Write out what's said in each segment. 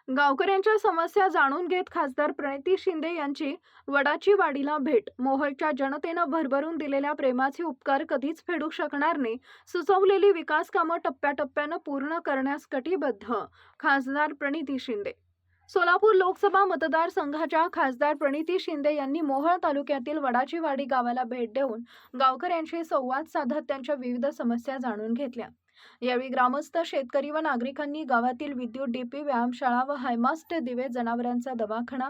गावकऱ्यांच्या समस्या जाणून घेत खासदार प्रणिती शिंदे यांची वडाची वाडीला भेट. मोहोळच्या जनतेनं भरभरून दिलेल्या प्रेमाचे उपकार कधीच फेडू शकणार नाही. सुचवलेली विकास कामं टप्प्याटप्प्यानं पूर्ण करण्यास कटिबद्ध खासदार प्रणिती शिंदे. सोलापूर लोकसभा मतदारसंघाच्या खासदार प्रणिती शिंदे यांनी मोहोळ तालुक्यातील वडाची वाडी गावाला भेट देऊन गावकऱ्यांशी संवाद साधत त्यांच्या विविध समस्या जाणून घेतल्या. यावेळी ग्रामस्थ, शेतकरी व नागरिकांनी गावातील विद्युत डीपी, व्यायामशाळा व हायमास्ट दिवे, जनावरांचा दवाखाना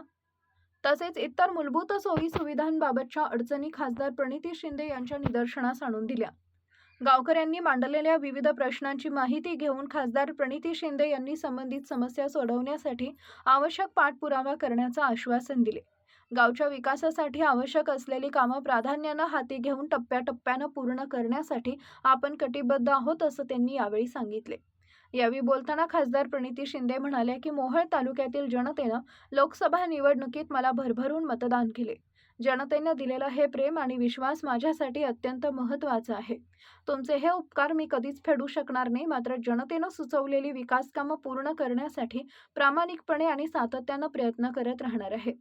तसेच इतर मूलभूत सोयी सुविधांबाबतच्या अडचणी खासदार प्रणिती शिंदे यांच्या निदर्शनास आणून दिल्या. गावकऱ्यांनी मांडलेल्या विविध प्रश्नांची माहिती घेऊन खासदार प्रणिती शिंदे यांनी संबंधित समस्या सोडवण्यासाठी आवश्यक पाठपुरावा करण्याचं आश्वासन दिले. गावच्या विकासासाठी आवश्यक असलेली कामं प्राधान्यानं हाती घेऊन टप्प्याटप्प्यानं पूर्ण करण्यासाठी आपण कटिबद्ध आहोत, असं त्यांनी यावेळी सांगितले. यावेळी बोलताना खासदार प्रणिती शिंदे म्हणाले की मोहोळ तालुक्यातील जनतेनं लोकसभा निवडणुकीत मला भरभरून मतदान केले. जनतेनं दिलेलं हे प्रेम आणि विश्वास माझ्यासाठी अत्यंत महत्त्वाचा आहे. तुमचे हे उपकार मी कधीच फेडू शकणार नाही. मात्र जनतेनं सुचवलेली विकास कामं पूर्ण करण्यासाठी प्रामाणिकपणे आणि सातत्यानं प्रयत्न करत राहणार आहे.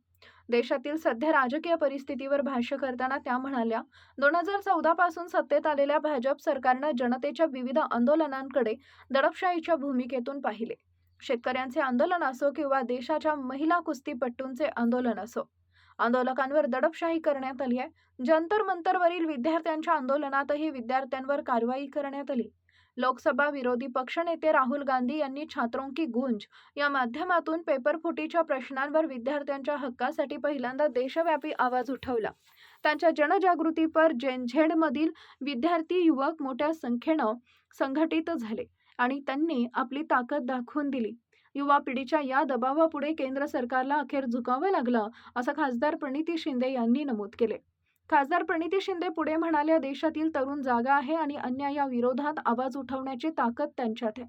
देशातील सध्या राजकीय परिस्थितीवर भाष्य करताना त्या म्हणाल्या, 2014 पासून सत्तेत आलेल्या भाजप सरकारनं जनतेच्या विविध आंदोलनांकडे दडपशाहीच्या भूमिकेतून पाहिले. शेतकऱ्यांचे आंदोलन असो किंवा देशाच्या महिला कुस्तीपटूंचे आंदोलन असो, आंदोलकांवर दडपशाही करण्यात आली आहे. जंतर मंतरवरील विद्यार्थ्यांच्या आंदोलनातही विद्यार्थ्यांवर कारवाई करण्यात आली. लोकसभा विरोधी पक्षनेते राहुल गांधी यांनी छात्रों की गूंज या माध्यमातून पेपरफुटीच्या प्रश्नांवर विद्यार्थ्यांच्या हक्कासाठी पहिल्यांदा देशव्यापी आवाज उठवला. त्यांच्या जनजागृतीपर झेडमधील विद्यार्थी युवक मोठ्या संख्येनं संघटित झाले आणि त्यांनी आपली ताकद दाखवून दिली. युवा पिढीच्या या दबावापुढे केंद्र सरकारला अखेर झुकावं लागलं, असं खासदार प्रणिती शिंदे यांनी नमूद केले. खासदार प्रणिती शिंदे पुढे म्हणाल्या, देशातील तरुण जागा आहे आणि अन्यायाविरोधात आवाज उठवण्याची ताकद त्यांच्यात आहे.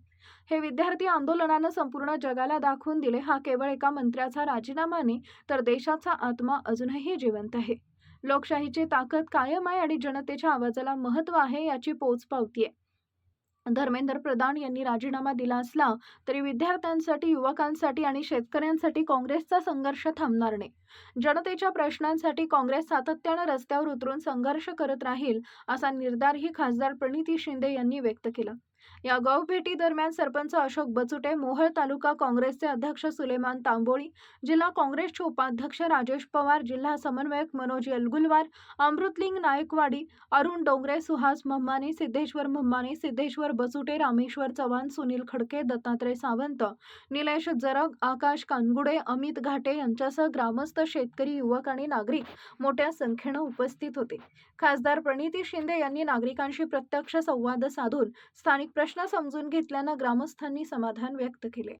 हे विद्यार्थी आंदोलनानं संपूर्ण जगाला दाखवून दिले, हा केवळ एका मंत्र्याचा राजीनामा नाही, तर देशाचा आत्मा अजूनही जिवंत आहे. लोकशाहीची ताकद कायम आहे आणि जनतेच्या आवाजाला महत्त्व आहे, याची पोचपावती आहे. धर्मेंद्र प्रधान यांनी राजीनामा दिला असला तरी विद्यार्थ्यांसाठी, युवकांसाठी आणि शेतकऱ्यांसाठी काँग्रेसचा संघर्ष थांबणार नाही. जनतेच्या प्रश्नांसाठी काँग्रेस सातत्यानं रस्त्यावर उतरून संघर्ष करत राहील, असा निर्धारही खासदार प्रणिती शिंदे यांनी व्यक्त केला. या गावभेटी दरम्यान सरपंच अशोक बचुटे, मोहोळ तालुका काँग्रेसचे अध्यक्ष सुलेमान तांबोळी, जिल्हा काँग्रेसचे उपाध्यक्ष राजेश पवार, जिल्हा समन्वयक मनोज येलगुलवार, अमृतलिंग नायकवाडी, अरुण डोंगरे, सुहास म्हामाने, सिद्धेश्वर म्हामाने, सिद्धेश्वर बचुटे, रामेश्वर चव्हाण, सुनील खडके, दत्तात्रय सावंत, निलेश जरग, आकाश कानगुडे, अमित घाटे यांच्यासह ग्रामस्थ, शेतकरी, युवक आणि नागरिक मोठ्या संख्येनं उपस्थित होते. खासदार प्रणिती शिंदे यांनी नागरिकांशी प्रत्यक्ष संवाद साधून स्थानिक प्रश्न समजून घेतल्यानं ग्रामस्थांनी समाधान व्यक्त केले.